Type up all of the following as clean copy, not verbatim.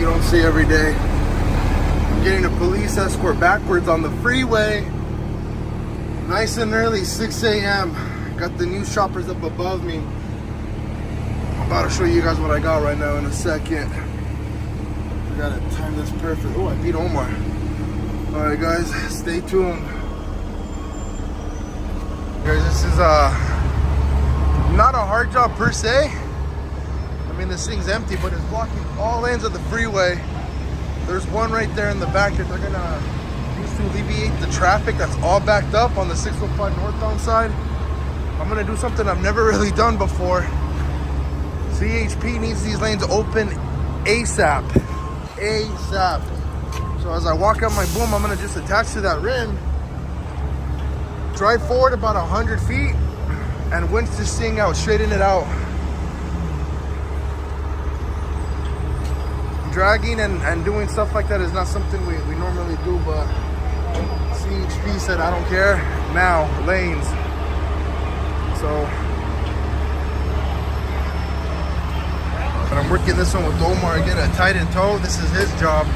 don't see every day. I'm getting a police escort backwards on the freeway. Nice and early, 6 a.m. Got the news shoppers up above me. I'm about to show you guys what I got right now in a second. I gotta time this perfect. Oh, I beat Omar. Alright guys, stay tuned. Guys, this is not a hard job per se. I mean, this thing's empty, but it's blocking all lanes of the freeway. There's one right there in the back that they're gonna use to alleviate the traffic that's all backed up on the 605 northbound side. I'm gonna do something I've never really done before. CHP needs these lanes open ASAP. ASAP. So as I walk out my boom, I'm gonna just attach to that rim, drive forward about 100 feet, and winch this thing out, straighten it out. Dragging and doing stuff like that is not something we normally do, but CHP said, I don't care, now, lanes. So, but I'm working this one with Omar. I get a tight in tow. This is his job.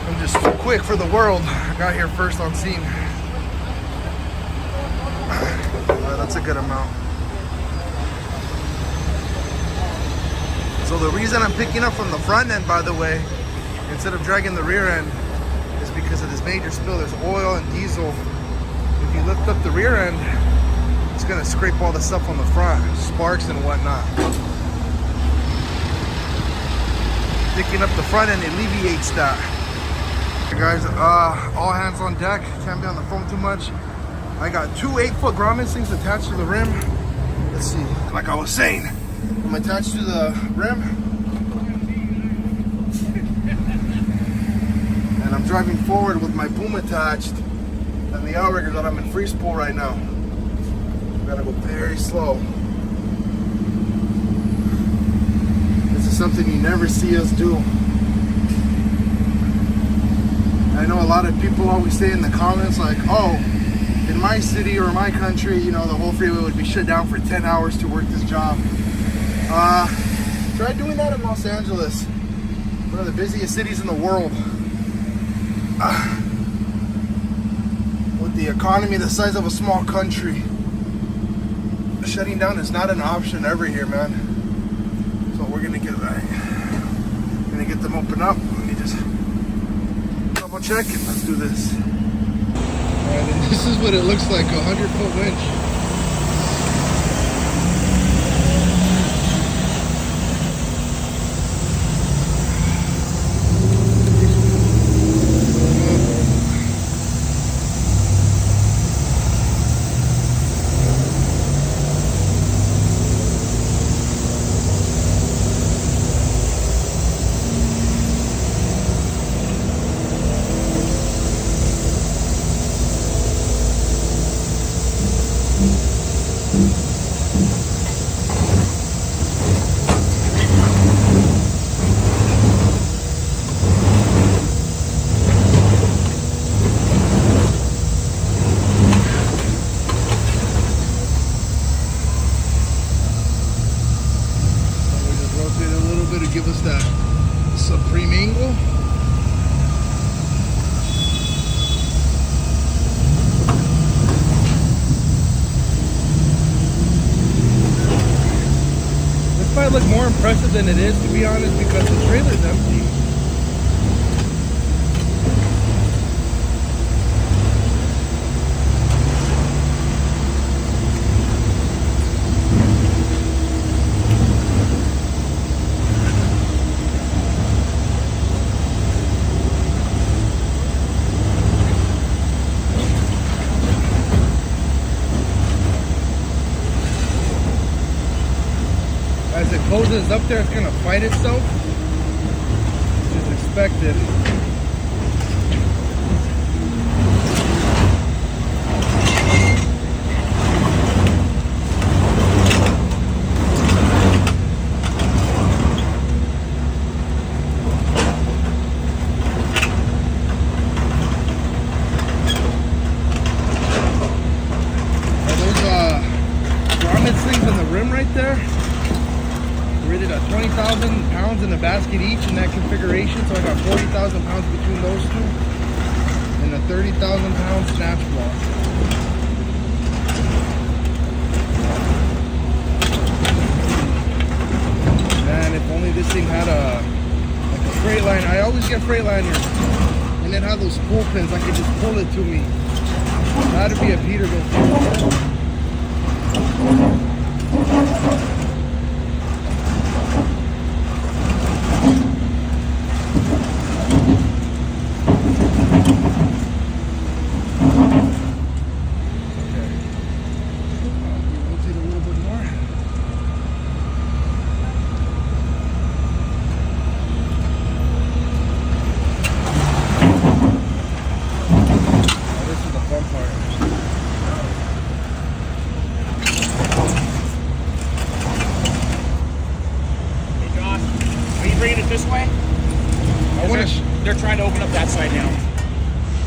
I'm just too quick for the world. I got here first on scene. That's a good amount. So the reason I'm picking up from the front end, by the way, instead of dragging the rear end, is because of this major spill. There's oil and diesel. If you lift up the rear end, it's gonna scrape all the stuff on the front, sparks and whatnot. Picking up the front end alleviates that. Hey guys, all hands on deck. Can't be on the phone too much. I got two 8-foot grommet things attached to the rim. Let's see, like I was saying, I'm attached to the rim. And I'm driving forward with my boom attached and the outrigger that I'm in free spool right now. Gotta go very slow. This is something you never see us do. I know a lot of people always say in the comments like, oh, in my city or my country, you know, the whole freeway would be shut down for 10 hours to work this job. Try doing that in Los Angeles, one of the busiest cities in the world. With the economy the size of a small country, shutting down is not an option ever here, man. So we're gonna get them open up. Let me just double check it. Let's do this. Alright, and this is what it looks like, 100-foot winch. Give us that supreme angle. This might look more impressive than it is, to be honest, because the trailer's empty. As it closes up there, it's going to fight itself, which is expected. Are those grommet slings in the rim right there? Rated at 20,000 pounds in the basket each in that configuration. So I got 40,000 pounds between those two. And a 30,000 pound snatch block. Man, if only this thing had a freight line. I always get freight liners. And it had those pull pins. I could just pull it to me. That'd be a Peterbilt. They're trying to open up that side now.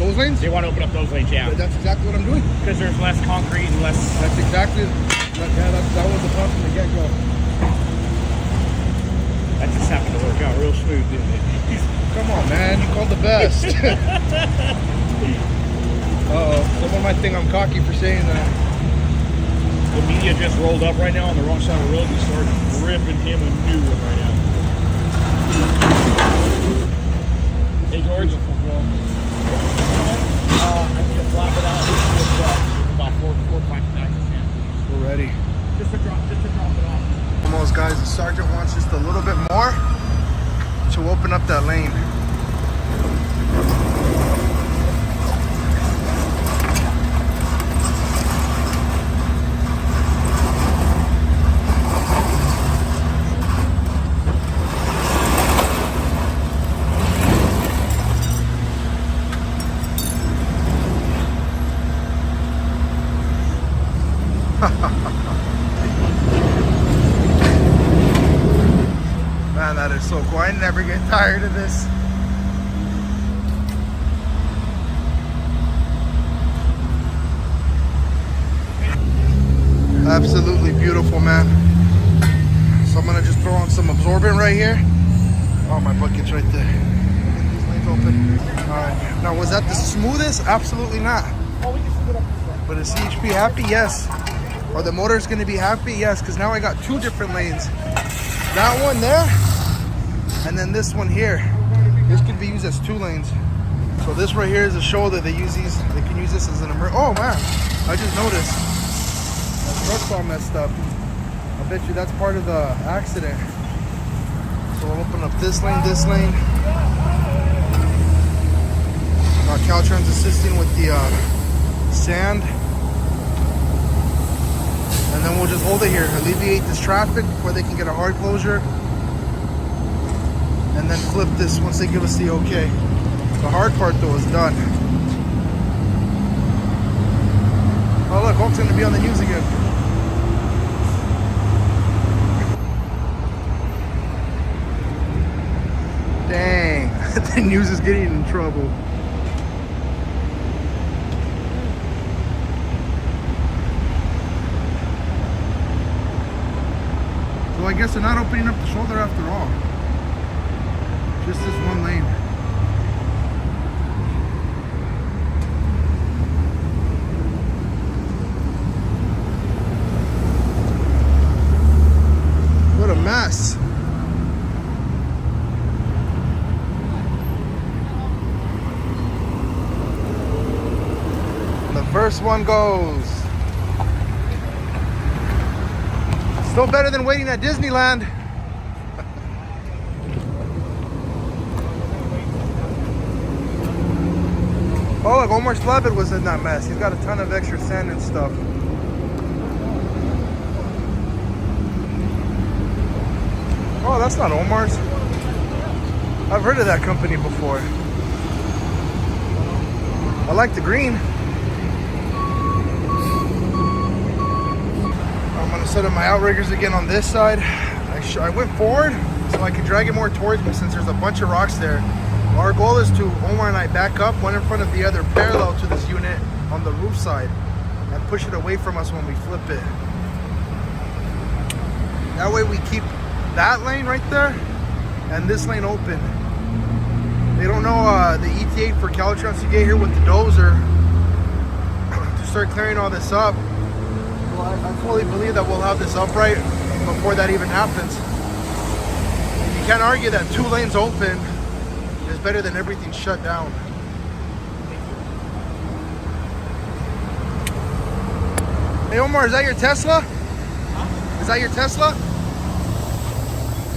Those lanes? They want to open up those lanes, yeah. But that's exactly what I'm doing. Because there's less concrete and less... That's exactly... that was the plan from the get-go. That just happened to work out real smooth, didn't it? Come on, man. You called the best. Uh-oh. Someone might think I'm cocky for saying that. The media just rolled up right now on the wrong side of the road and started ripping him a new one right now. Hey, George. I need to flap it out with about 4 or 5 taxes. We're ready. Just to drop it off. Almost, guys. The sergeant wants just a little bit more to open up that lane. Man, that is so cool. I never get tired of this. Absolutely beautiful, man. So I'm gonna just throw on some absorbent right here. Oh, my bucket's right there. Get these lanes open. All right. Now, was that the smoothest? Absolutely not. But is CHP happy? Yes. Are the motors gonna be happy? Yes, because now I got 2 different lanes. That one there, and then this one here. This could be used as 2 lanes. So this right here is a shoulder. They use these. They can use this as an emergency. Oh man, I just noticed. My truck's all messed up. I bet you that's part of the accident. So we'll open up this lane, this lane. Caltrans assisting with the sand. And then we'll just hold it here, alleviate this traffic before they can get a hard closure. And then flip this once they give us the okay. The hard part though is done. Oh look, Hulk's gonna be on the news again. Dang, the news is getting in trouble. So I guess they're not opening up the shoulder after all. Just this one lane. What a mess. The first one goes. Still better than waiting at Disneyland. Oh, look, Omar Slavitt was in that mess. He's got a ton of extra sand and stuff. Oh, that's not Omar's. I've heard of that company before. I like the green. I'm gonna set up my outriggers again on this side. I went forward so I could drag it more towards me since there's a bunch of rocks there. Our goal is to, Omar and I, back up one in front of the other parallel to this unit on the roof side and push it away from us when we flip it. That way we keep that lane right there and this lane open. They don't know the ETA for Caltrans to get here with the dozer to start clearing all this up. Well, I fully believe that we'll have this upright before that even happens. You can't argue that 2 lanes open is better than everything shut down. Hey Omar, is that your Tesla? Huh? Is that your Tesla?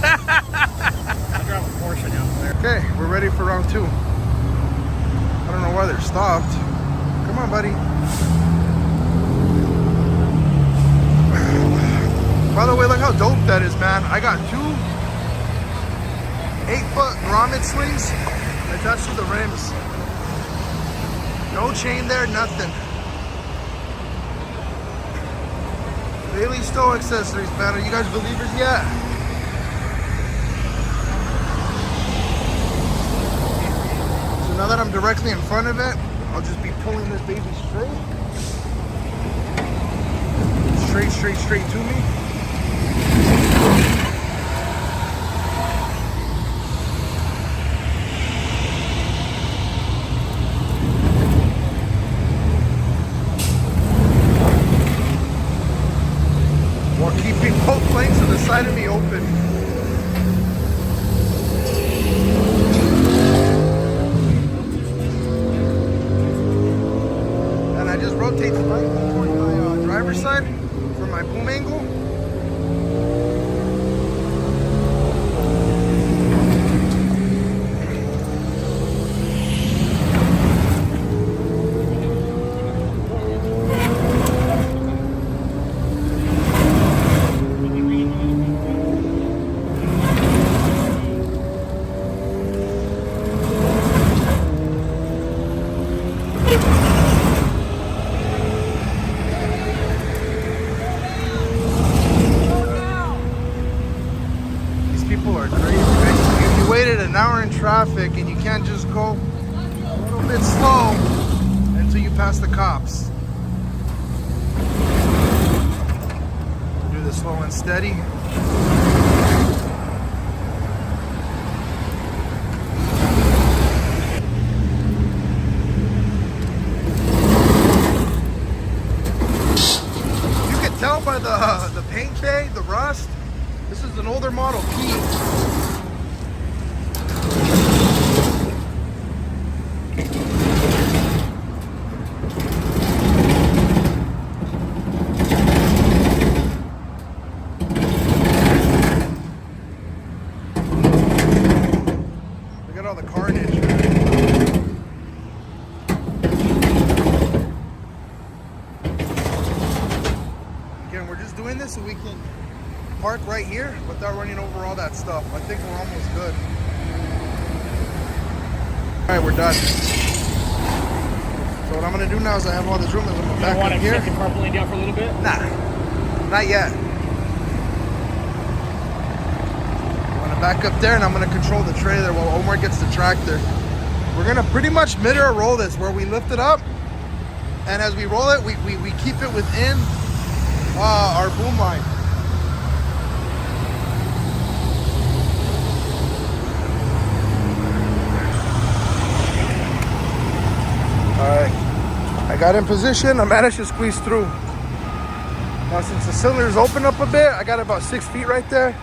I drive a Porsche now. There. Okay, we're ready for round 2. I don't know why they're stopped. Come on, buddy. By the way, look how dope that is, man. I got 2 8-foot grommet slings attached to the rims. No chain there, nothing. Bailey Stowe accessories, man. Are you guys believers yet? So now that I'm directly in front of it, I'll just be pulling this baby straight. Straight to me. While keeping both lanes to the side of me open. And I just rotate the bike toward my driver's side for my boom angle. Traffic and you can't just go a little bit slow until you pass the cops. Do this slow and steady. You can tell by the paint bay, the rust. This is an older model P. So we can park right here without running over all that stuff. I think we're almost good. Alright, we're done. So what I'm gonna do now is I have all this room. I'm gonna back up here. You want to carpooling down for a little bit? Nah, not yet. I'm gonna back up there and I'm gonna control the trailer while Omar gets the tractor. We're gonna pretty much mid-air roll this where we lift it up, and as we roll it, we keep it within our boom line. Alright, I got in position. I managed to squeeze through. Now since the cylinder's open up a bit, I got about 6 feet right there.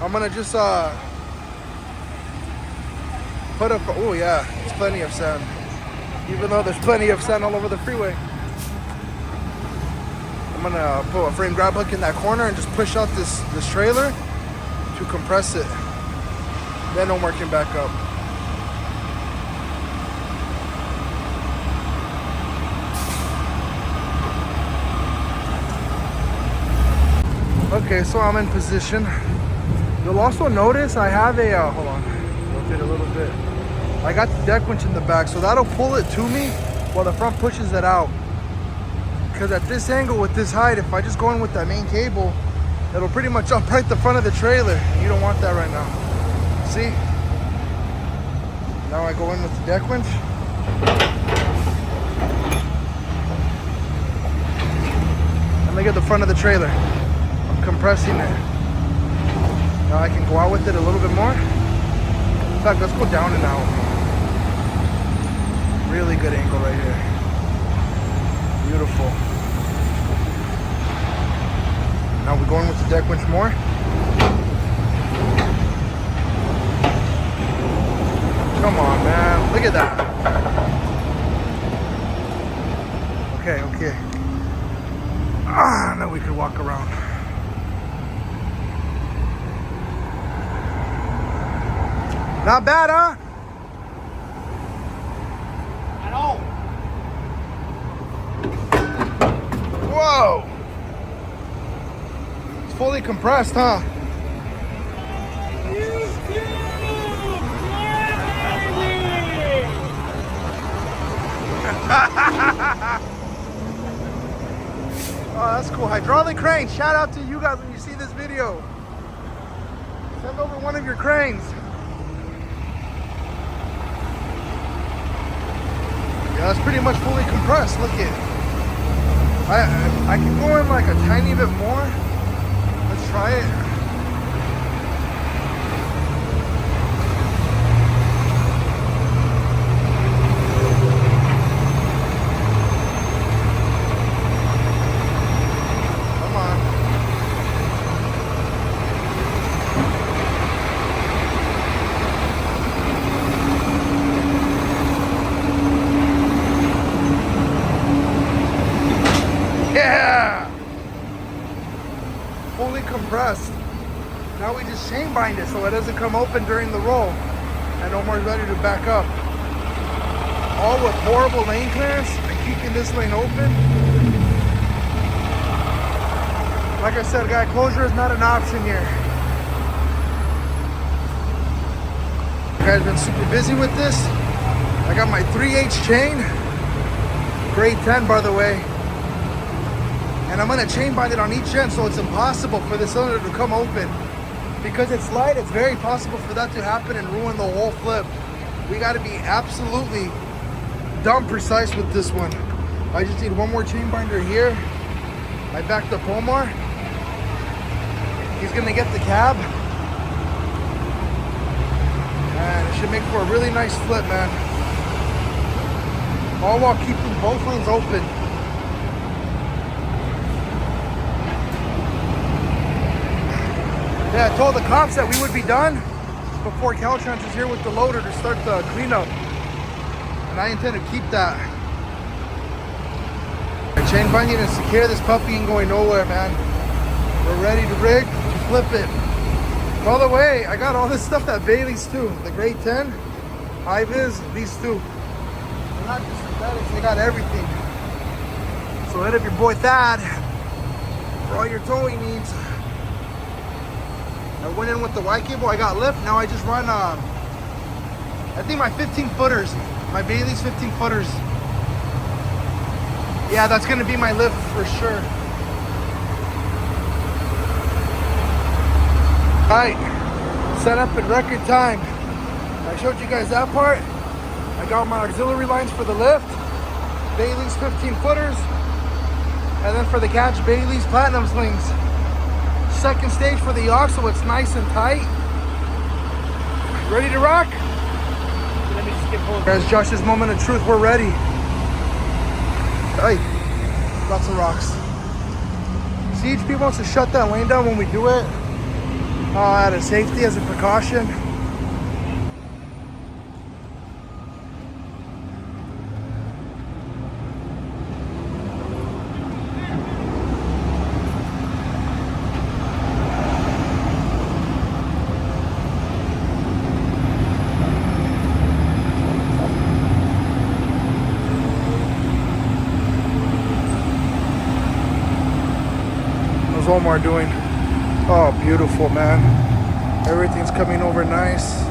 I'm gonna just put up, oh yeah, it's plenty of sand. Even though there's plenty of sand all over the freeway. I'm gonna put a frame grab hook in that corner and just push out this trailer to compress it. Then Omar can back up. Okay, so I'm in position. You'll also notice I have a, hold on, rotate a little bit. I got the deck winch in the back, so that'll pull it to me while the front pushes it out. Because at this angle with this height, if I just go in with that main cable, it'll pretty much jump right the front of the trailer. You don't want that right now. See? Now I go in with the deck winch. And look at the front of the trailer. I'm compressing it. Now I can go out with it a little bit more. In fact, let's go down and out. Really good angle right here. Beautiful. Now we're going with the deck winch more. Come on, man. Look at that. Okay. Now we could walk around. Not bad, huh? At all. Whoa! It's fully compressed, huh? Oh, that's cool. Hydraulic crane. Shout out to you guys when you see this video. Send over one of your cranes. Yeah, that's pretty much fully compressed. Look it. I can go in like a tiny bit more. Let's try it. Yeah! Fully compressed. Now we just chain bind it so it doesn't come open during the roll. And Omar's ready to back up. All with horrible lane clearance and keeping this lane open. Like I said, guy, closure is not an option here. You guys been super busy with this. I got my 3H chain. Grade 10, by the way. And I'm gonna chain bind it on each end so it's impossible for the cylinder to come open. Because it's light, it's very possible for that to happen and ruin the whole flip. We gotta be absolutely dumb precise with this one. I just need one more chain binder here. I backed up Omar. He's gonna get the cab. And it should make for a really nice flip, man. All while keeping both lanes open. Yeah, I told the cops that we would be done before Caltrans is here with the loader to start the cleanup. And I intend to keep that. Chain binding and secure this puppy ain't going nowhere, man. We're ready to rig, to flip it. By the way, I got all this stuff at Bailey's too. The grade 10, high vis, these two. They're not just synthetics, they got everything. So hit up your boy Thad for all your towing needs. I went in with the Y cable, I got lift, now I just run, I think my 15 footers, my Bailey's 15 footers. Yeah, that's gonna be my lift for sure. All right, set up in record time. I showed you guys that part. I got my auxiliary lines for the lift, Bailey's 15 footers, and then for the catch, Bailey's Platinum slings. Second stage for the aux, so it's nice and tight. Ready to rock? Let me just get hold. There's Josh's moment of truth. We're ready. Hey, lots of rocks. CHP wants to shut that lane down when we do it. Out of safety, as a precaution. How's Omar doing? Oh, beautiful, man. Everything's coming over nice.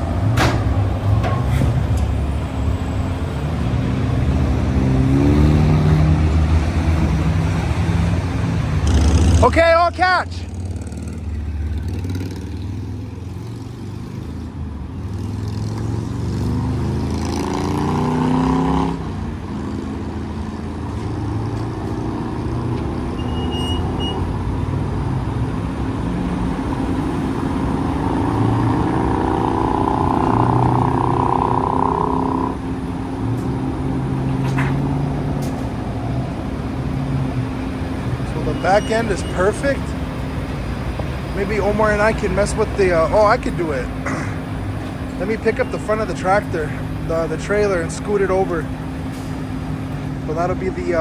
Okay, I'll catch. back end is perfect. Maybe Omar and I can mess with the, oh, I could do it. Let me pick up the front of the tractor, the trailer, and scoot it over. So that'll be the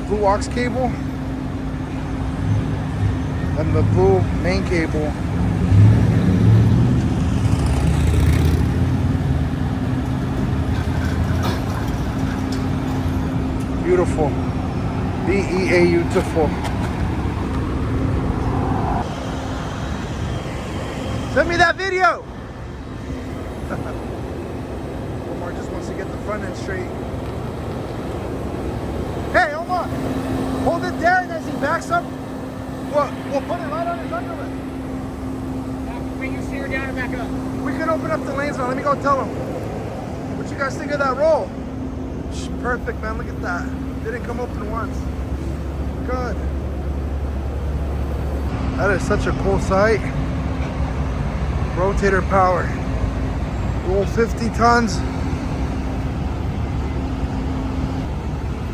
blue aux cable and the blue main cable. Beautiful. B-E-A-U-tiful. Send me that video! Omar just wants to get the front end straight. Hey, Omar! Hold it there, and as he backs up, we'll put it right on his underlip. Bring your steer down and back up. We can open up the lanes now. Let me go tell him. What you guys think of that roll? Perfect, man. Look at that. Didn't come open once. Good. That is such a cool sight. Rotator power. Roll 50 tons.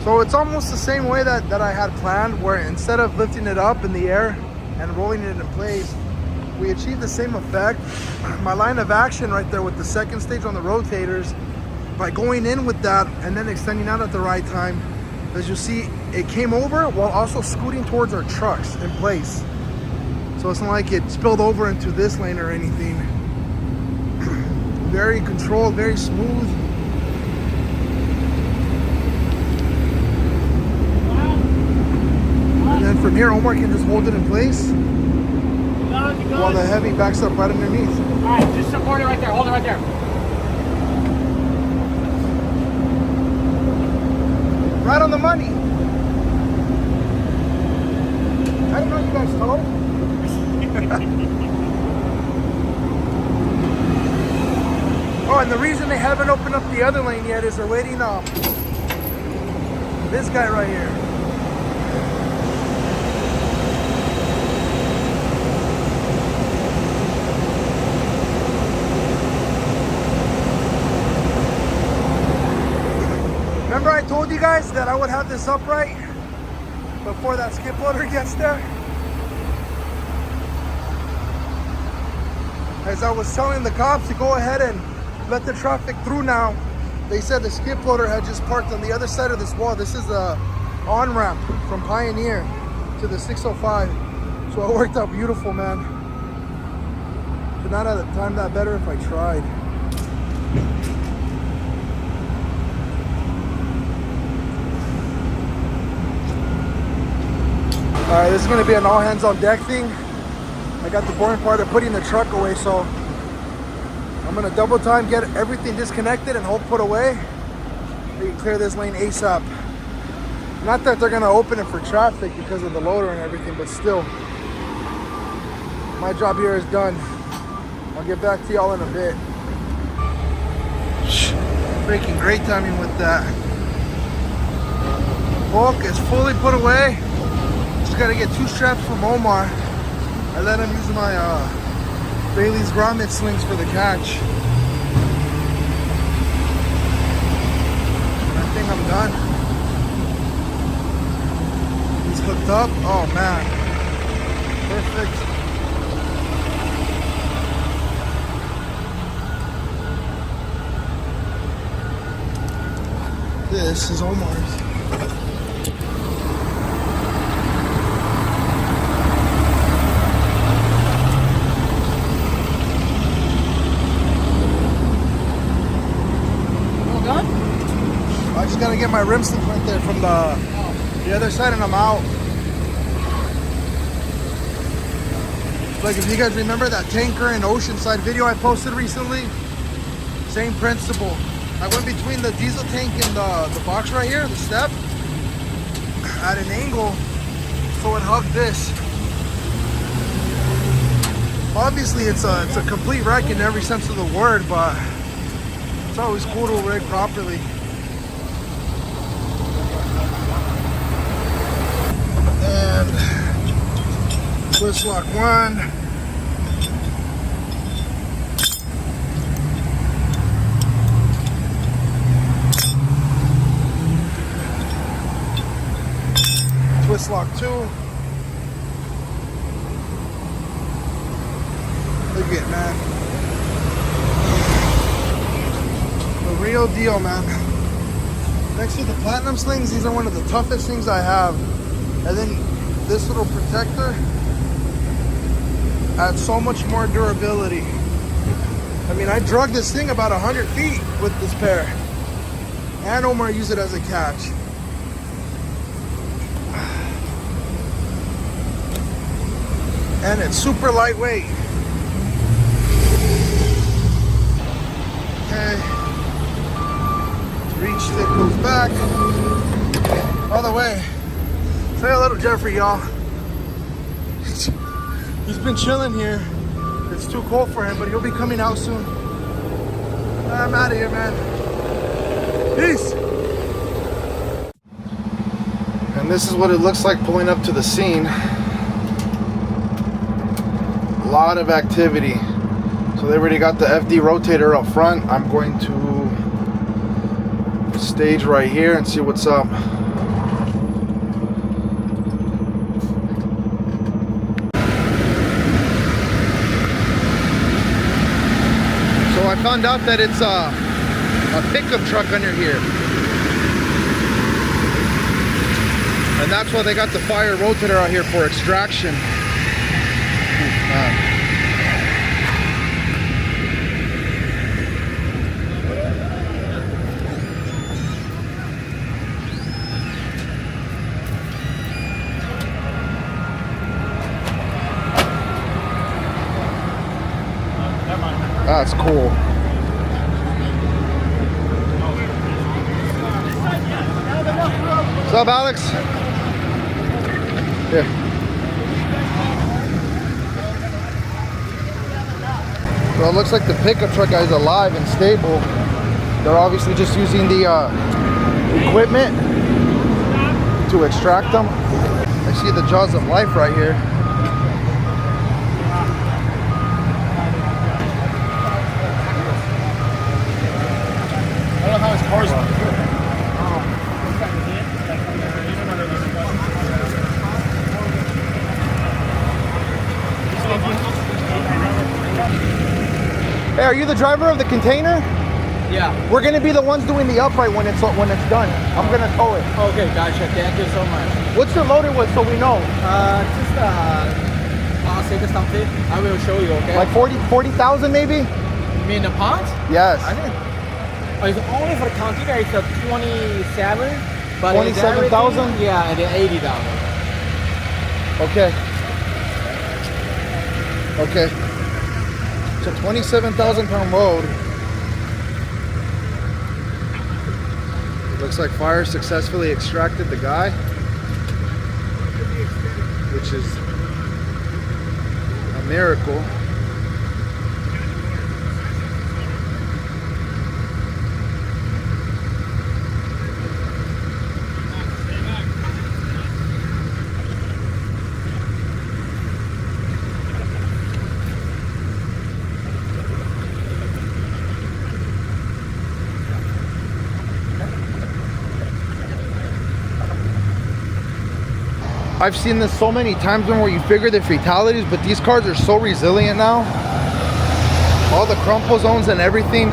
So it's almost the same way that I had planned, where instead of lifting it up in the air and rolling it in place, we achieved the same effect. My line of action right there with the second stage on the rotators, by going in with that and then extending out at the right time, as you see, it came over while also scooting towards our trucks in place. So it's not like it spilled over into this lane or anything. Very controlled, very smooth. And then from here, Omar can just hold it in place while the heavy backs up right underneath. All right, just support it right there. Hold it right there. Right on the money. I didn't know you guys tow. Oh, and the reason they haven't opened up the other lane yet is they're waiting on this guy right here. Remember I told you guys that I would have this upright before that skip loader gets there? As I was telling the cops to go ahead and let the traffic through now, they said the skip loader had just parked on the other side of this wall. This is the on-ramp from Pioneer to the 605. So it worked out beautiful, man. Could not have timed that better if I tried. Alright, this is going to be an all hands on deck thing. I got the boring part of putting the truck away, so I'm going to double time, get everything disconnected and hold put away. We can clear this lane ASAP. Not that they're going to open it for traffic because of the loader and everything, but still. My job here is done. I'll get back to y'all in a bit. Freaking great timing with that. Bulk is fully put away. Gotta get 2 straps from Omar. I let him use my Bailey's grommet slings for the catch. And I think I'm done. He's hooked up. Oh man. Perfect. This is Omar's. I just gotta get my rim slip right there from the other side and I'm out. Like if you guys remember that tanker and Oceanside video I posted recently, same principle. I went between the diesel tank and the box right here, the step, at an angle, so it hugged this. Obviously it's a complete wreck in every sense of the word, but it's always cool to rig properly. And twist lock 1. Twist lock 2. real deal, man. Next to the platinum slings, these are one of the toughest things I have. And then this little protector adds so much more durability. I mean, I drug this thing about 100 feet with this pair. And Omar used it as a catch. And it's super lightweight. Okay. Reach stick goes back. By the way, say hello to Jeffrey, y'all. He's been chilling here. It's too cold for him, but he'll be coming out soon. I'm out of here, man. Peace. And this is what it looks like pulling up to the scene. A lot of activity. So they already got the FD rotator up front. I'm going to stage right here and see what's up. So I found out that it's a pickup truck under here. And that's why they got the fire rotator out here for extraction. That's cool. What's up, Alex? Yeah. Well, it looks like the pickup truck guy is alive and stable. They're obviously just using the equipment to extract them. I see the jaws of life right here. I don't know how his car's Hey, are you the driver of the container? Yeah. We're gonna be the ones doing the upright when it's done. I'm gonna tow it. Okay, gotcha. Thank you so much. What's it loaded with so we know? Just plastic or something. I will show you. Okay. Like 40,000 maybe? You mean the pot? Yes. I think it's only for the container. It's a 27. But 27,000? Yeah, and then 80,000. Okay. Okay. It's a 27,000 pound load. Looks like fire successfully extracted the guy, which is a miracle. I've seen this so many times where you figure the fatalities, but these cars are so resilient now. All the crumple zones and everything.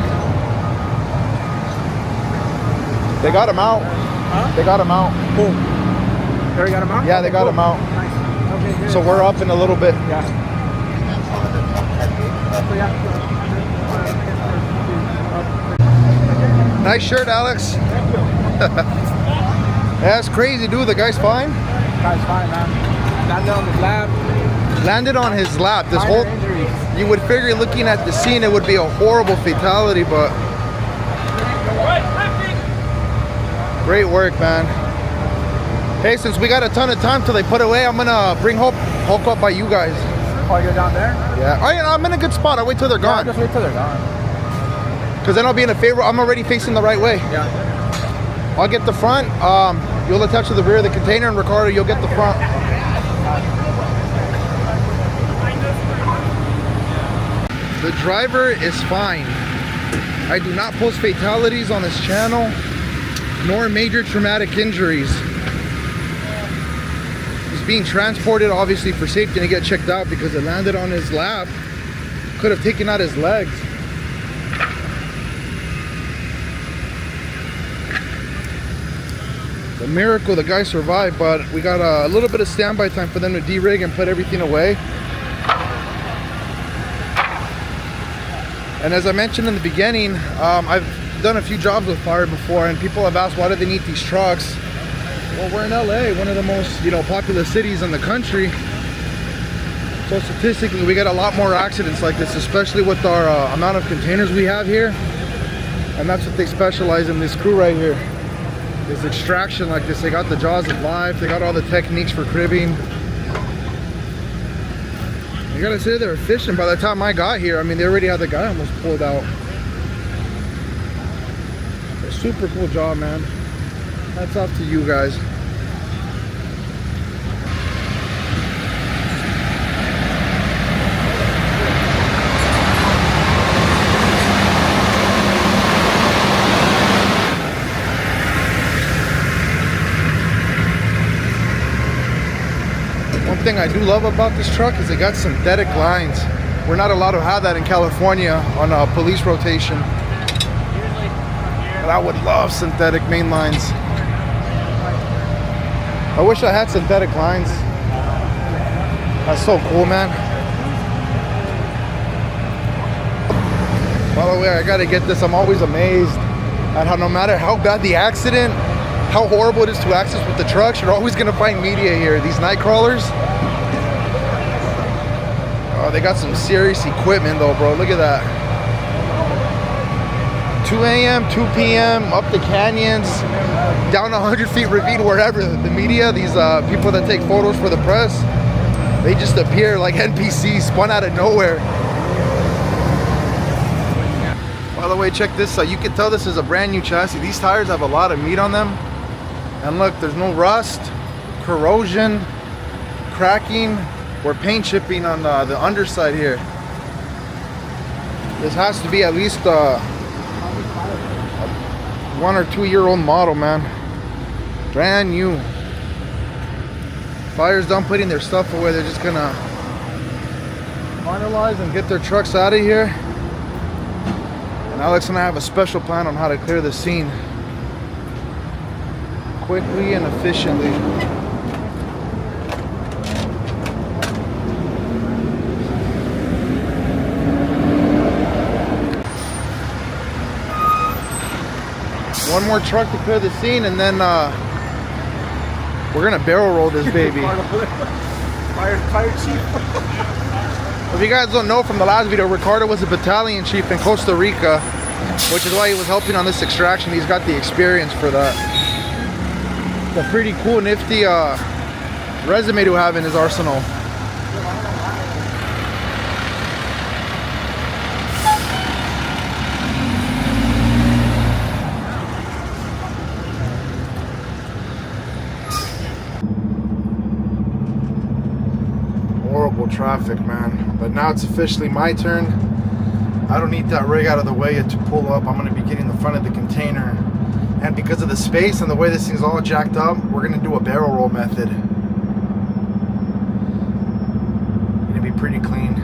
They got them out. Huh? They got them out. Boom. There you got them out? Yeah, they got them out. Nice. Okay, good. So we're up in a little bit. Yeah. Nice shirt, Alex. That's crazy, dude. The guy's fine. Guy's fine, man. Landed on his lap. Landed on his lap. This Minor whole, injuries. you would figure looking at the scene it would be a horrible fatality, but great work, man. Hey, since we got a ton of time till they put away, I'm gonna bring Hulk up by you guys. Oh, you're down there? Yeah. Oh, yeah, I'm in a good spot. I'll wait till they're Yeah, gone. just wait till they're gone. Because then I'll be in a favor. I'm already facing the right way. Yeah. I'll get the front. You'll attach to the rear of the container, and Ricardo, you'll get the front. The driver is fine. I do not post fatalities on this channel, nor major traumatic injuries. He's being transported, obviously, for safety to get checked out because it landed on his lap. Could have taken out his legs. The miracle, the guy survived, but we got a little bit of standby time for them to de-rig and put everything away. And as I mentioned in the beginning, I've done a few jobs with fire before, and people have asked, why do they need these trucks? Well, we're in LA, one of the most, populous cities in the country. So statistically, we get a lot more accidents like this, especially with our amount of containers we have here. And that's what they specialize in, this crew right here. Is extraction like this. They got the jaws of life, they got all the techniques for cribbing. You gotta say they're efficient. By the time I got here, I mean, they already had the guy almost pulled out. A super cool job, man. Hats off to you guys. One thing I do love about this truck is it got synthetic lines. We're not allowed to have that in California on a police rotation. But I would love synthetic main lines. I wish I had synthetic lines. That's so cool, man. By the way, I gotta get this. I'm always amazed at how no matter how bad the accident, how horrible it is to access with the trucks, you're always gonna find media here. These night crawlers. Oh, they got some serious equipment though, bro. Look at that. 2 a.m., 2 p.m., up the canyons, down 100 feet ravine, wherever. The media, these people that take photos for the press, they just appear like NPCs, spun out of nowhere. By the way, check this out. You can tell this is a brand new chassis. These tires have a lot of meat on them. And look, there's no rust, corrosion, cracking, or paint chipping on the underside here. This has to be at least a 1 or 2 year old model, man. Brand new. Fire's done putting their stuff away. They're just gonna finalize and get their trucks out of here. And Alex and I have a special plan on how to clear the scene quickly and efficiently. One more truck to clear the scene, and then we're gonna barrel roll this baby. Fire chief. If you guys don't know from the last video, Ricardo was a battalion chief in Costa Rica, which is why he was helping on this extraction. He's got the experience for that. It's a pretty cool, nifty resume to have in his arsenal. Horrible traffic, man. But now it's officially my turn. I don't need that rig out of the way yet to pull up. I'm going to be getting the front of the container. And because of the space and the way this thing's all jacked up, we're going to do a barrel roll method. Going to be pretty clean.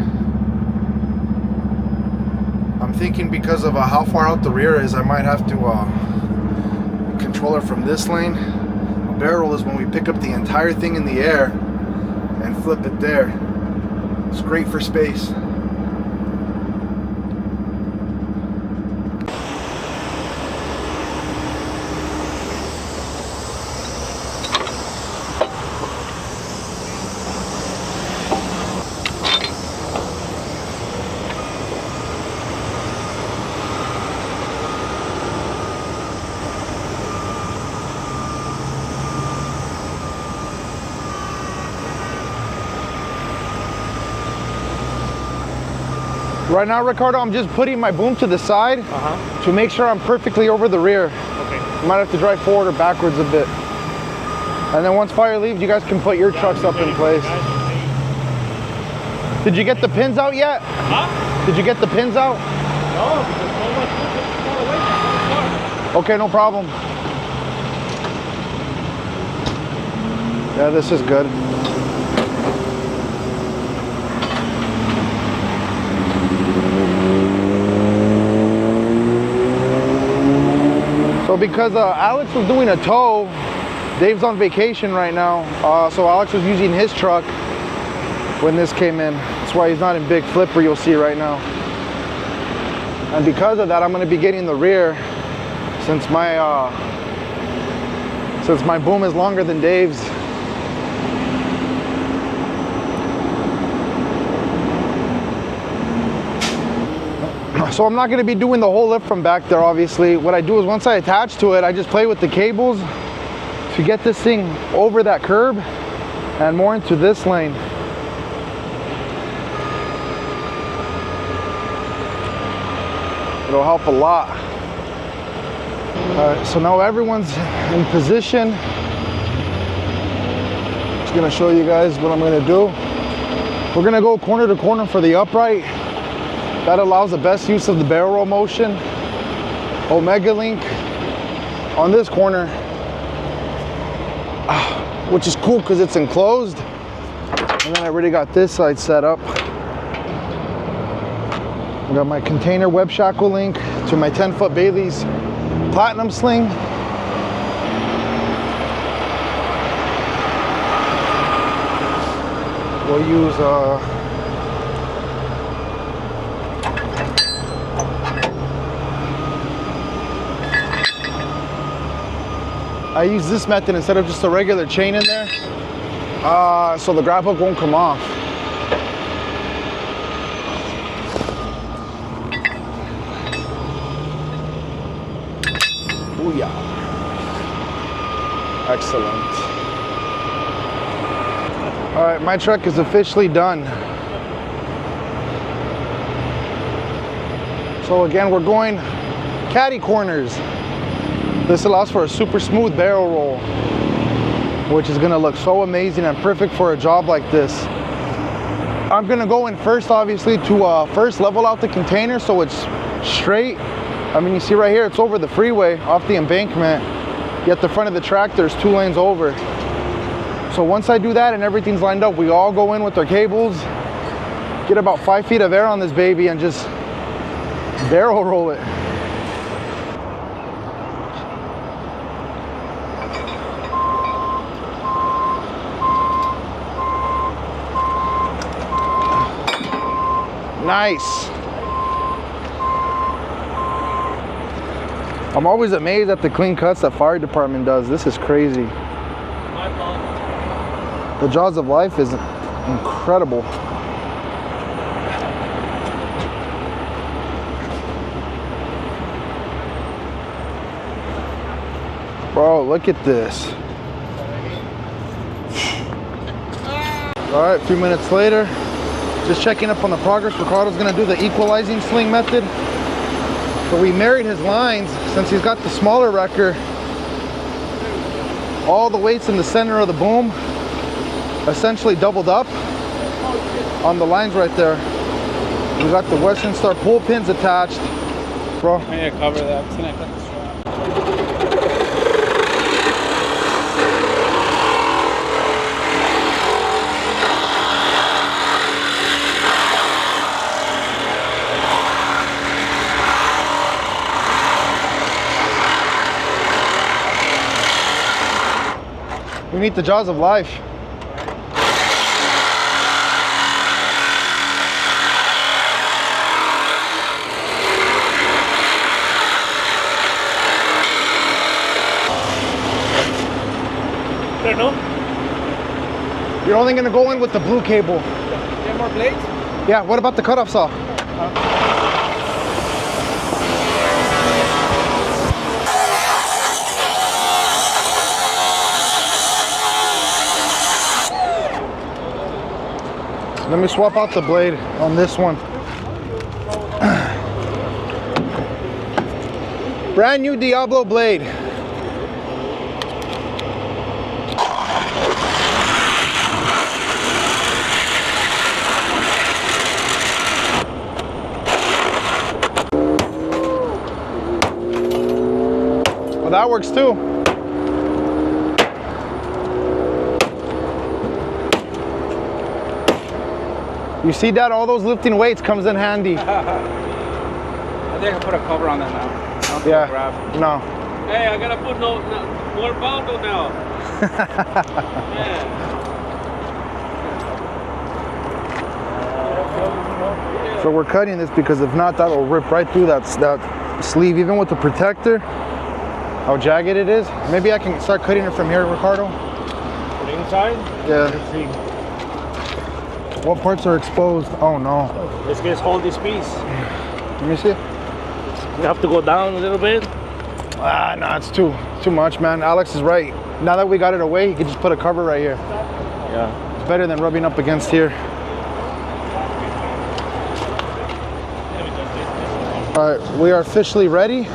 I'm thinking because of how far out the rear is, I might have to control it from this lane. A barrel roll is when we pick up the entire thing in the air and flip it there. It's great for space. Right now, Ricardo, I'm just putting my boom to the side to make sure I'm perfectly over the rear. Okay. You might have to drive forward or backwards a bit. And then once fire leaves, you guys can put your trucks up in place. Did you get the pins out yet? Huh? Did you get the pins out? No, because so much far away from the car. Okay, no problem. Yeah, this is good. So because Alex was doing a tow, Dave's on vacation right now, so Alex was using his truck when this came in. That's why he's not in big flipper you'll see right now. And because of that, I'm going to be getting the rear since my boom is longer than Dave's. So I'm not going to be doing the whole lift from back there, obviously. What I do is once I attach to it, I just play with the cables to get this thing over that curb and more into this lane. It'll help a lot. All right, so now everyone's in position. Just gonna show you guys what I'm gonna do. We're gonna go corner to corner for the upright. That allows the best use of the barrel roll motion. Omega link on this corner, which is cool because it's enclosed. And then I already got this side set up. I got my container web shackle link to my 10-foot Bailey's Platinum sling. We'll use I use this method instead of just a regular chain in there, so the grab hook won't come off. Booyah. Excellent. All right, my truck is officially done. So again, we're going caddy corners. This allows for a super smooth barrel roll, which is gonna look so amazing and perfect for a job like this. I'm gonna go in first, obviously, to first level out the container so it's straight. I mean, you see right here, it's over the freeway, off the embankment, yet the front of the tractor is 2 lanes over. So once I do that and everything's lined up, we all go in with our cables, get about 5 feet of air on this baby and just barrel roll it. Nice. I'm always amazed at the clean cuts that fire department does. This is crazy. The jaws of life is incredible. Bro, look at this. All right, a few minutes later, just checking up on the progress. Ricardo's gonna do the equalizing sling method. So we married his lines, since he's got the smaller wrecker, all the weights in the center of the boom essentially doubled up on the lines right there. We got the Western Star pull pins attached. Bro, I need to cover that. Can I cut the strap? we need the jaws of life. There, no? You're only gonna go in with the blue cable. You have more blades? Yeah, what about the cutoff saw? Let me swap out the blade on this one. Brand new Diablo blade. Well, that works too. You see that? All those lifting weights comes in handy. I think I put a cover on that now. Yeah. Grab. No. Hey, I gotta put more bundle now. So we're cutting this because if not, that'll rip right through that sleeve, even with the protector. How jagged it is. Maybe I can start cutting it from here, Ricardo. For the inside? Yeah. Let's see. What parts are exposed? Oh no. Let's just hold this piece. Let me see. You have to go down a little bit. Ah, no, it's too much, man. Alex is right. Now that we got it away, you can just put a cover right here. Yeah. It's better than rubbing up against here. All right, we are officially ready.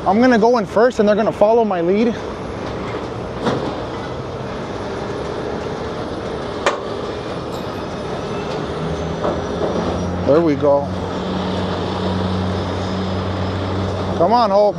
I'm gonna go in first and they're gonna follow my lead. There we go. Come on, Hulk.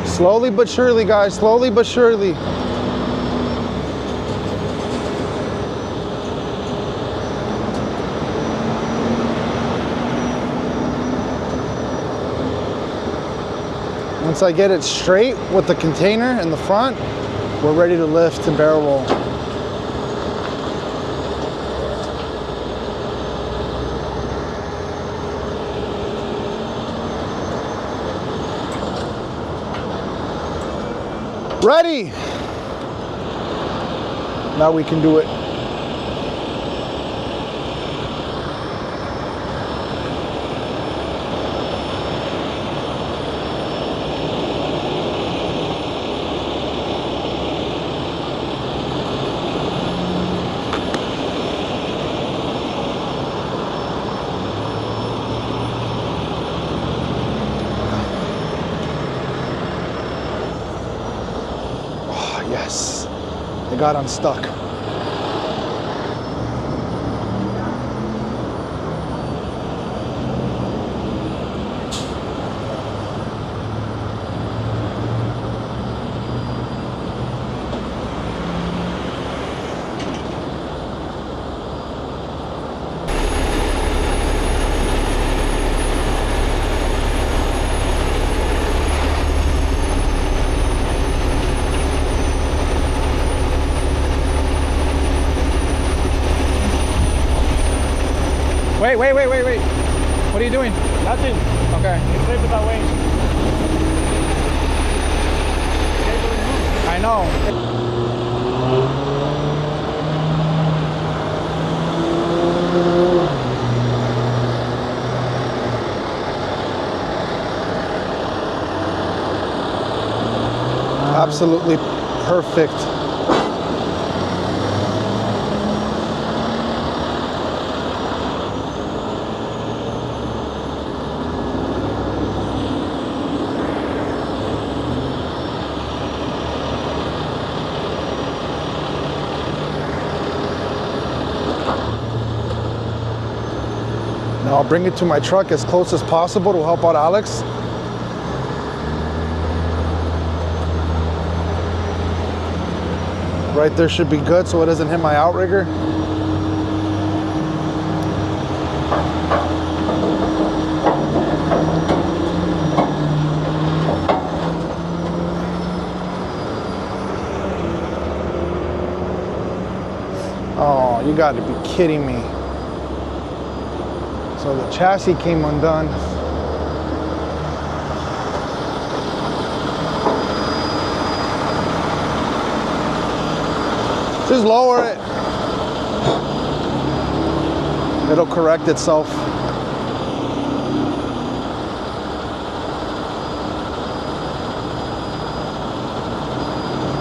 Slowly but surely, guys, slowly but surely. Once I get it straight with the container in the front, we're ready to lift and barrel roll. Ready! Now we can do it. Yes, it got unstuck. Wait. What are you doing? Nothing. Okay. It's safe that way. I know. Absolutely perfect. Now I'll bring it to my truck as close as possible to help out Alex. Right there should be good so it doesn't hit my outrigger. Oh, you got to be kidding me. So the chassis came undone. Just lower it. It'll correct itself.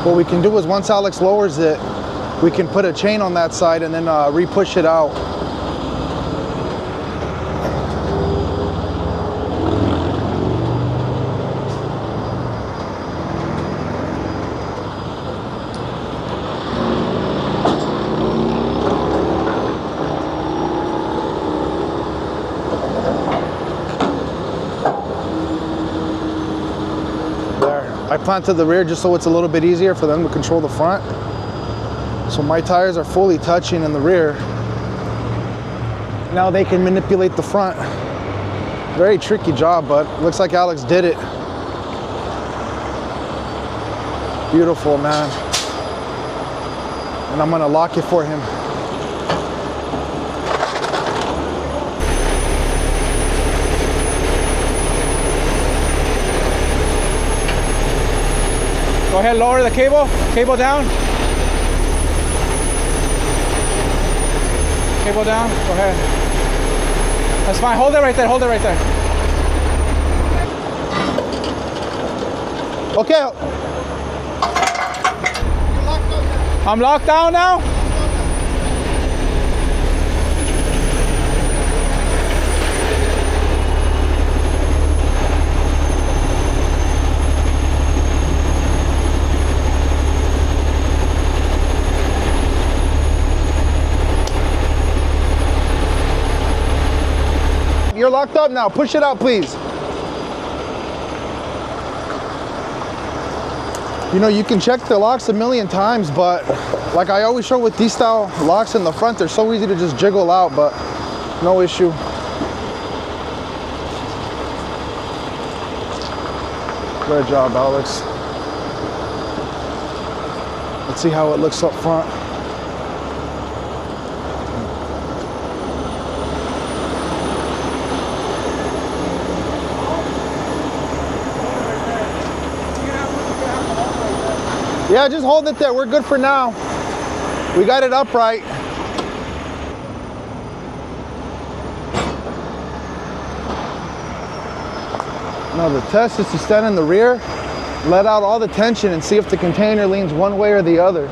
What we can do is once Alex lowers it, we can put a chain on that side and then re-push it out. I planted the rear just so it's a little bit easier for them to control the front. So my tires are fully touching in the rear. Now they can manipulate the front. Very tricky job, but looks like Alex did it. Beautiful, man. And I'm gonna lock it for him. Go ahead, lower the cable. Cable down. Cable down. Go ahead. That's fine. Hold it right there. Hold it right there. Okay. I'm locked down now. You're locked up now. Push it out, please. You know, you can check the locks a million times, but like I always show with these style locks in the front, they're so easy to just jiggle out, but no issue. Good job, Alex. Let's see how it looks up front. Yeah, just hold it there. We're good for now. We got it upright. Now the test is to stand in the rear, let out all the tension and see if the container leans one way or the other.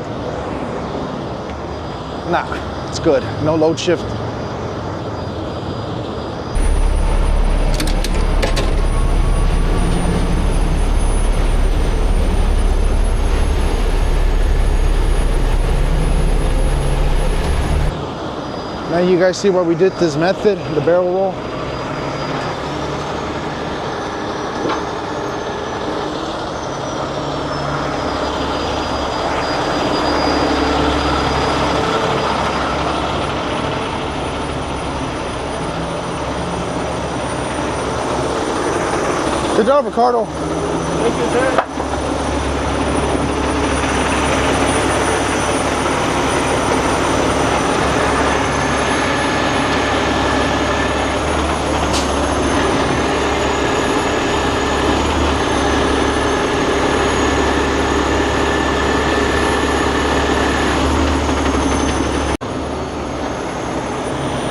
Nah, it's good. No load shift. Now you guys see where we did this method, the barrel roll. Good job, Ricardo. Thank you, sir.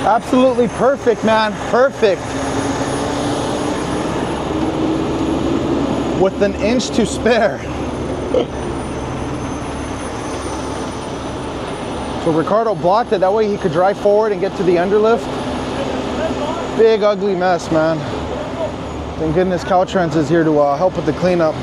Absolutely perfect, man. Perfect. With an inch to spare. So Ricardo blocked it. That way he could drive forward and get to the underlift. Big ugly mess, man. Thank goodness Caltrans is here to help with the cleanup.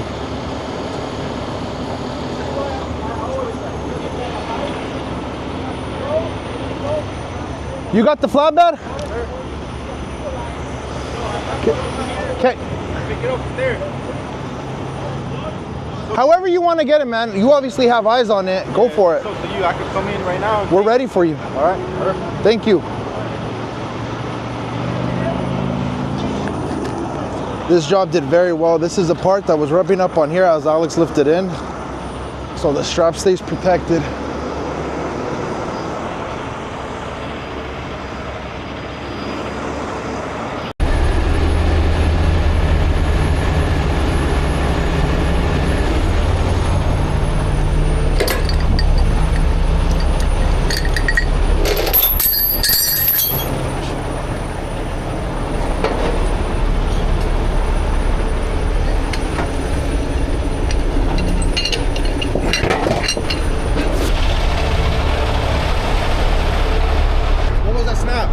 You got the flatbed? Okay. Pick it up from there. However you want to get it, man. You obviously have eyes on it. Go for it. So to you, I could come in right now. We're ready for you. All right. Perfect. Thank you. This job did very well. This is the part that was rubbing up on here as Alex lifted in. So the strap stays protected.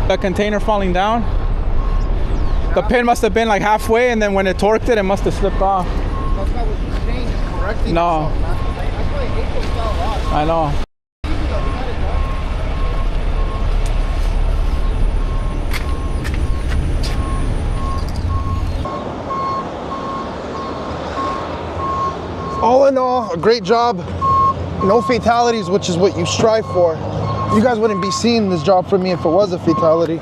The container falling down. The pin must have been like halfway, and then when it torqued it, it must have slipped off. That's not what the change is correcting. No. That's why I hate those style locks. I know. all in all, a great job. No fatalities, which is what you strive for. You guys wouldn't be seeing this job from me if it was a fatality. You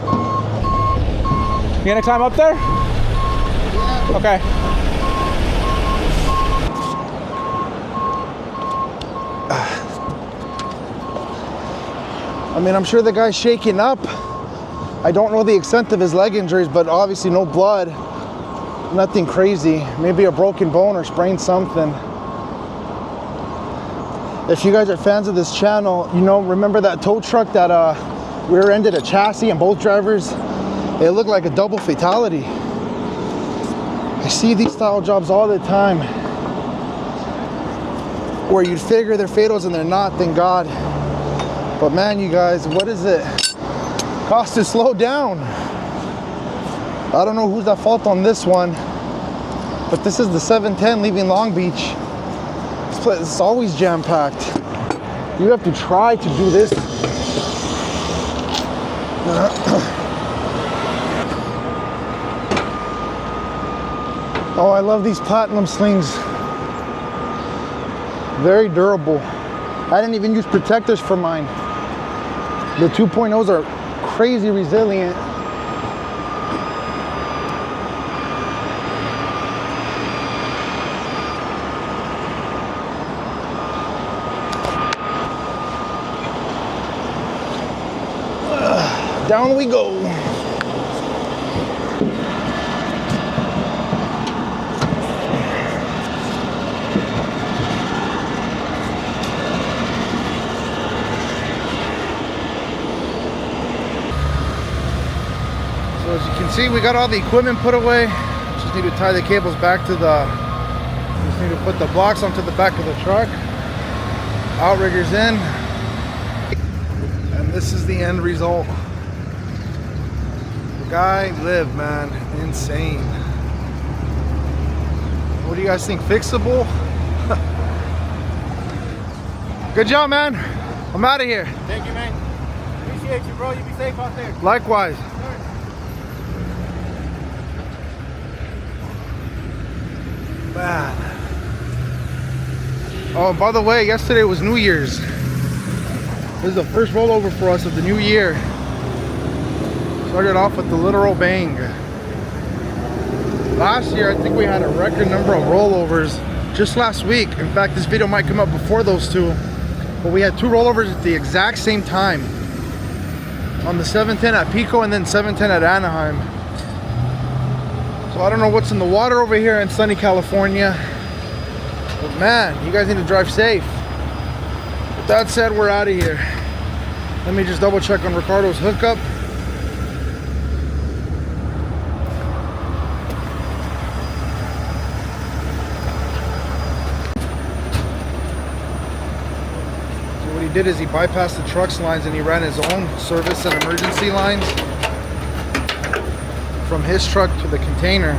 gonna climb up there? Yeah. Okay. I mean, I'm sure the guy's shaking up. I don't know the extent of his leg injuries, but obviously no blood. Nothing crazy. Maybe a broken bone or sprained something. If you guys are fans of this channel, you know, remember that tow truck that rear-ended a chassis and both drivers? It looked like a double fatality. I see these style jobs all the time where you'd figure they're fatals and they're not, thank God. But man, you guys, what is it? Cost to slow down. I don't know who's at fault on this one, but this is the 710 leaving Long Beach. This place is always jam-packed. You have to try to do this. Oh, I love these platinum slings. Very durable. I didn't even use protectors for mine. The 2.0s are crazy resilient. Down we go. So as you can see, we got all the equipment put away. Just need to tie the cables back to the, just need to put the blocks onto the back of the truck. Outriggers in. And this is the end result. The guy lived, man. Insane. What do you guys think? Fixable? Good job, man. I'm out of here. Thank you, man. Appreciate you, bro. You be safe out there. Likewise. Man. Oh, by the way, yesterday was New Year's. This is the first rollover for us of the new year. Started off with the literal bang. Last year, I think we had a record number of rollovers just last week. In fact, this video might come up before those two. But we had 2 rollovers at the exact same time. On the 710 at Pico and then 710 at Anaheim. So I don't know what's in the water over here in sunny California. But man, you guys need to drive safe. With that said, we're out of here. Let me just double check on Ricardo's hookup. So what he did is he bypassed the truck's lines and he ran his own service and emergency lines from his truck to the container.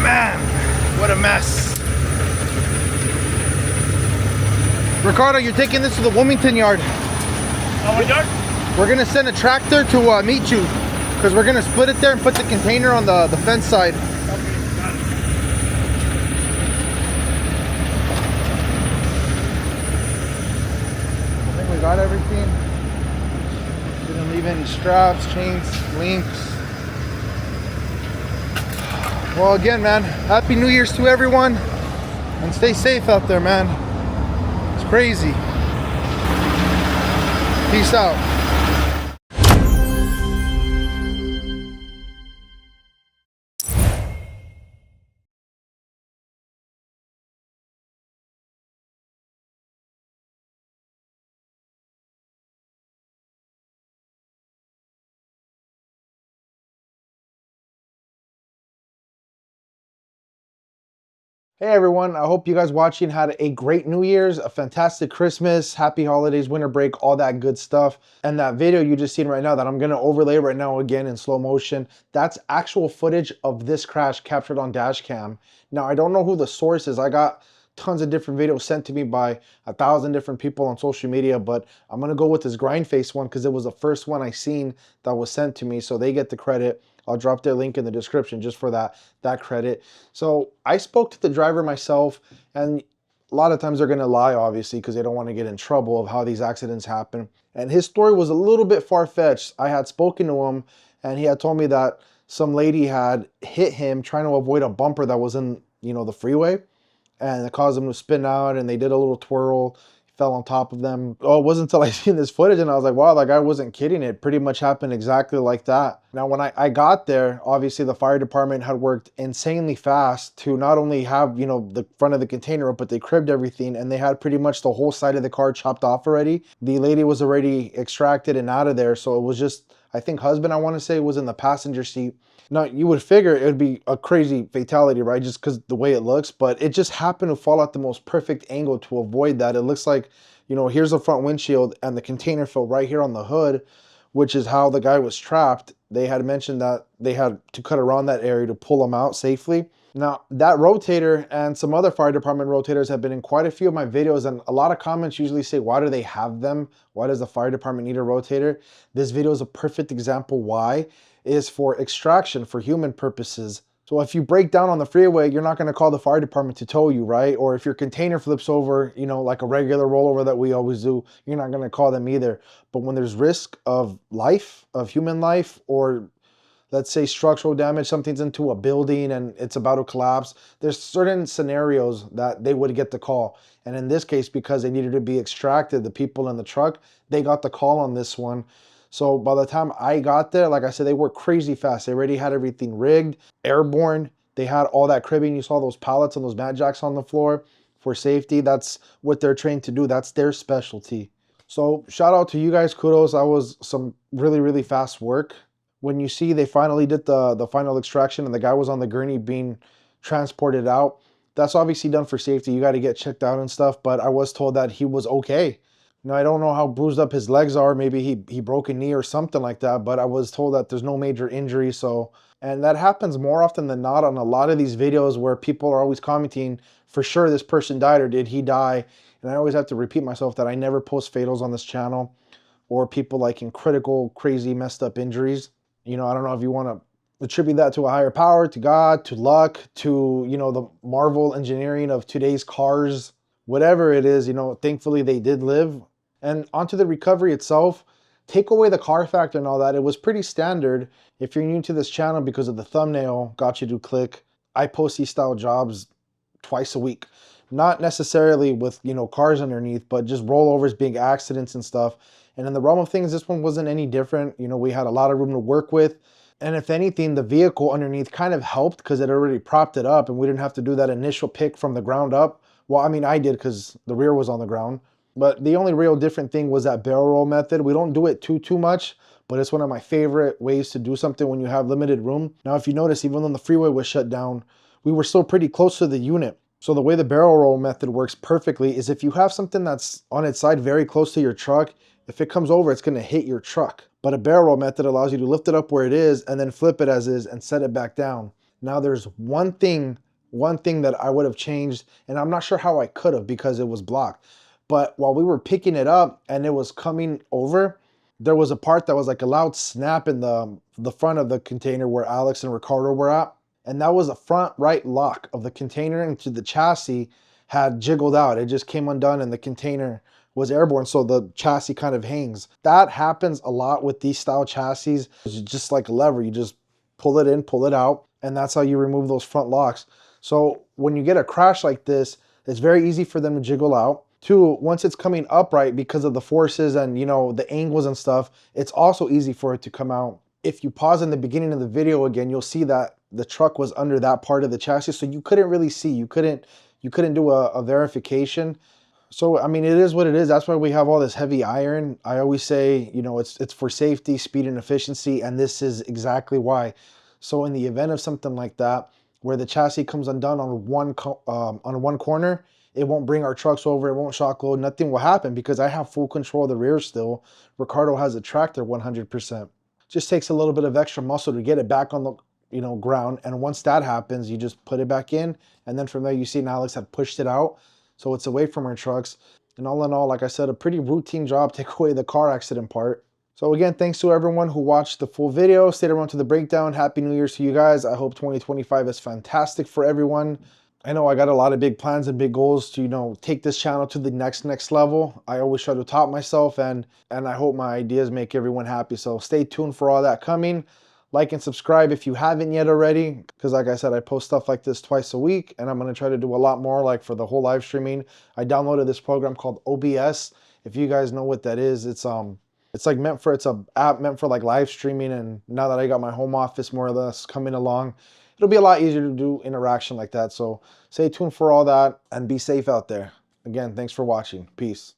Man, what a mess. Ricardo, you're taking this to the Wilmington yard. Oh, my yard? We're gonna send a tractor to meet you because we're gonna split it there and put the container on the fence side. Okay, got it. I think we got everything. Didn't leave any straps, chains, links. Well, again, man, Happy New Year's to everyone and stay safe out there, man. It's crazy. Peace out. Hey everyone, I hope you guys watching had a great New Year's, a fantastic Christmas, happy holidays, winter break, all that good stuff. And that video you just seen right now that I'm gonna overlay right now again in slow motion, that's actual footage of this crash captured on dash cam. Now I don't know who the source is. I got tons of different videos sent to me by 1,000 different people on social media, but I'm gonna go with this grind face one because it was the first one I seen that was sent to me, so they get the credit. I'll drop their link in the description just for that credit. So I spoke to the driver myself, and a lot of times they're gonna lie, obviously, because they don't want to get in trouble of how these accidents happen. And his story was a little bit far-fetched. I had spoken to him, and he had told me that some lady had hit him trying to avoid a bumper that was in, you know, the freeway, and it caused him to spin out, and they did a little twirl. He fell on top of them. Oh, it wasn't until I seen this footage and I was like, wow, that guy wasn't kidding. It pretty much happened exactly like that. Now, when I got there, obviously the fire department had worked insanely fast to not only have, you know, the front of the container up, but they cribbed everything, and they had pretty much the whole side of the car chopped off already. The lady was already extracted and out of there, so it was just, I think husband, I want to say, was in the passenger seat. Now, you would figure it would be a crazy fatality, right? Just because the way it looks, but it just happened to fall at the most perfect angle to avoid that. It looks like, you know, here's the front windshield and the container fell right here on the hood, which is how the guy was trapped. They had mentioned that they had to cut around that area to pull him out safely. Now, that rotator and some other fire department rotators have been in quite a few of my videos, and a lot of comments usually say, why do they have them? Why does the fire department need a rotator? This video is a perfect example why. It is for extraction, for human purposes. So if you break down on the freeway, you're not going to call the fire department to tow you, right? Or if your container flips over, you know, like a regular rollover that we always do, you're not going to call them either. But when there's risk of life, of human life, or let's say structural damage, something's into a building and it's about to collapse, there's certain scenarios that they would get the call. And in this case, because they needed to be extracted, the people in the truck, they got the call on this one. So by the time I got there, like I said, they worked crazy fast. They already had everything rigged, airborne. They had all that cribbing. You saw those pallets and those mat jacks on the floor for safety. That's what they're trained to do. That's their specialty. So shout out to you guys, kudos. That was some really, really fast work. When you see they finally did the final extraction and the guy was on the gurney being transported out, that's obviously done for safety. You got to get checked out and stuff, but I was told that he was okay. Now, I don't know how bruised up his legs are. Maybe he broke a knee or something like that, but I was told that there's no major injury. So, and that happens more often than not on a lot of these videos where people are always commenting, for sure this person died or did he die? And I always have to repeat myself that I never post fatals on this channel or people like in critical, crazy, messed up injuries. You know, I don't know if you want to attribute that to a higher power, to God, to luck, to, you know, the Marvel engineering of today's cars, whatever it is, you know, thankfully they did live. And onto the recovery itself, take away the car factor and all that, it was pretty standard. If you're new to this channel because of the thumbnail got you to click, I post these style jobs twice a week. Not necessarily with, you know, cars underneath, but just rollovers, big accidents and stuff. And in the realm of things, this one wasn't any different. You know, we had a lot of room to work with. And if anything, the vehicle underneath kind of helped because it already propped it up and we didn't have to do that initial pick from the ground up. Well, I mean, I did because the rear was on the ground. But the only real different thing was that barrel roll method. We don't do it too much, but it's one of my favorite ways to do something when you have limited room. Now, if you notice, even when the freeway was shut down, we were still pretty close to the unit. So the way the barrel roll method works perfectly is if you have something that's on its side very close to your truck, if it comes over, it's going to hit your truck. But a barrel roll method allows you to lift it up where it is and then flip it as is and set it back down. Now, there's one thing that I would have changed, and I'm not sure how I could have because it was blocked. But while we were picking it up and it was coming over, there was a part that was like a loud snap in the front of the container where Alex and Ricardo were at. And that was the front right lock of the container into the chassis had jiggled out. It just came undone and the container was airborne, so the chassis kind of hangs. That happens a lot with these style chassis. It's just like a lever. You just pull it in, pull it out, and that's how you remove those front locks. So when you get a crash like this, it's very easy for them to jiggle out. Two, once it's coming upright because of the forces and, you know, the angles and stuff, it's also easy for it to come out. If you pause in the beginning of the video again, you'll see that the truck was under that part of the chassis, so you couldn't really see. You couldn't do a verification. So, I mean, it is what it is. That's why we have all this heavy iron. I always say, you know, it's for safety, speed, and efficiency, and this is exactly why. So in the event of something like that, where the chassis comes undone on one corner, it won't bring our trucks over, it won't shock load, nothing will happen because I have full control of the rear still. Ricardo has a tractor 100%. Just takes a little bit of extra muscle to get it back on the you know, ground. And once that happens, you just put it back in. And then from there, you see Alex had pushed it out. So it's away from our trucks. And all in all, like I said, a pretty routine job, take away the car accident part. So again, thanks to everyone who watched the full video, stayed around to the breakdown. Happy New Year's to you guys. I hope 2025 is fantastic for everyone. I know I got a lot of big plans and big goals to, you know, take this channel to the next level. I always try to top myself, and I hope my ideas make everyone happy. So stay tuned for all that coming. Like and subscribe if you haven't yet already, because like I said, I post stuff like this twice a week, and I'm going to try to do a lot more, like for the whole live streaming. I downloaded this program called OBS. If you guys know what that is, it's like it's a app meant for like live streaming, and now that I got my home office more or less coming along, it'll be a lot easier to do interaction like that. So stay tuned for all that and be safe out there. Again, thanks for watching. Peace.